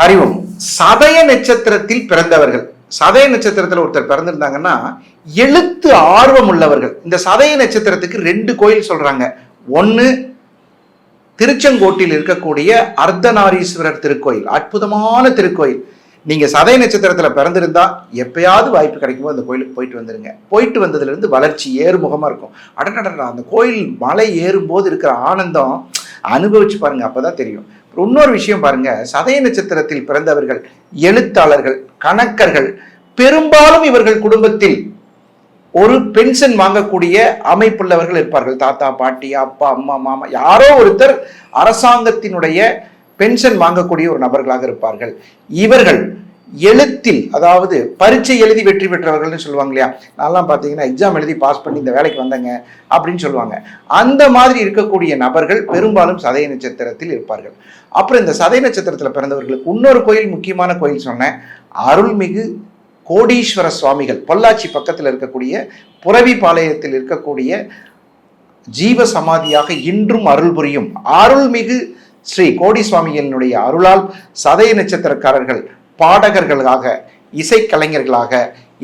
அறிவோம். சதய நட்சத்திரத்தில் பிறந்தவர்கள், சதய நட்சத்திரத்தில் ஒருத்தர் பிறந்திருந்தாங்கன்னா எழுத்து ஆர்வம் உள்ளவர்கள். இந்த சதய நட்சத்திரத்துக்கு 2 கோயில் சொல்றாங்க. ஒன்னு திருச்செங்கோட்டில் இருக்கக்கூடிய அர்த்தநாரீஸ்வரர் திருக்கோயில், அற்புதமான திருக்கோயில். நீங்க சதய நட்சத்திரத்துல பிறந்திருந்தா எப்பயாவது வாய்ப்பு கிடைக்கும்போது அந்த கோயிலுக்கு போயிட்டு வந்துருங்க. போயிட்டு வந்ததுல இருந்து வளர்ச்சி ஏறுமுகமா இருக்கும். அடடடா, அந்த கோயில் மலை ஏறும்போது இருக்கிற ஆனந்தம் அனுபவிச்சு பாருங்க, அப்பதான் தெரியும். இன்னொரு விஷயம் பாருங்க, சதய நட்சத்திரத்தில் பிறந்தவர்கள் எழுத்தாளர்கள், கணக்கர்கள், பெரும்பாலும் இவர்கள் குடும்பத்தில் ஒரு பென்ஷன் வாங்கக்கூடிய அமைப்புள்ளவர்கள் இருப்பார்கள். தாத்தா, பாட்டி, அப்பா, அம்மா, மாமா, யாரோ ஒருத்தர் அரசாங்கத்தினுடைய பென்ஷன் வாங்கக்கூடிய ஒரு நபர்களாக இருப்பார்கள். இவர்கள் எழுத்தில், அதாவது பரீட்சை எழுதி வெற்றி பெற்றவர்கள்னு சொல்லுவாங்க இல்லையா, நான்லாம் பார்த்தீங்கன்னா எக்ஸாம் எழுதி பாஸ் பண்ணி இந்த வேலைக்கு வந்தங்க அப்படின்னு சொல்லுவாங்க. அந்த மாதிரி இருக்கக்கூடிய நபர்கள் பெரும்பாலும் சதய நட்சத்திரத்தில் இருப்பார்கள். அப்புறம் இந்த சதய நட்சத்திரத்தில் பிறந்தவர்களுக்கு இன்னொரு கோயில், முக்கியமான கோயில் சொன்னேன், அருள்மிகு கோடீஸ்வர சுவாமிகள். பொள்ளாச்சி பக்கத்தில் இருக்கக்கூடிய புரவிபாளையத்தில் இருக்கக்கூடிய ஜீவ சமாதியாக இன்றும் அருள் புரியும் அருள்மிகு ஸ்ரீ கோடி சுவாமிகளினுடைய அருளால் சதய நட்சத்திரக்காரர்கள் பாடகர்களாக, இசைக்கலைஞர்களாக,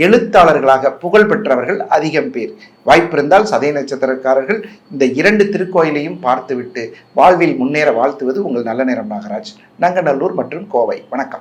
எழுத்தாளர்களாக புகழ் பெற்றவர்கள் அதிகம் பேர். வாய்ப்பிருந்தால் சதய நட்சத்திரக்காரர்கள் இந்த 2 திருக்கோயிலையும் பார்த்துவிட்டு வாழ்வில் முன்னேற வாழ்த்துவது உங்கள் நல்ல நேரம் நாகராஜ், நங்கநல்லூர் மற்றும் கோவை. வணக்கம்.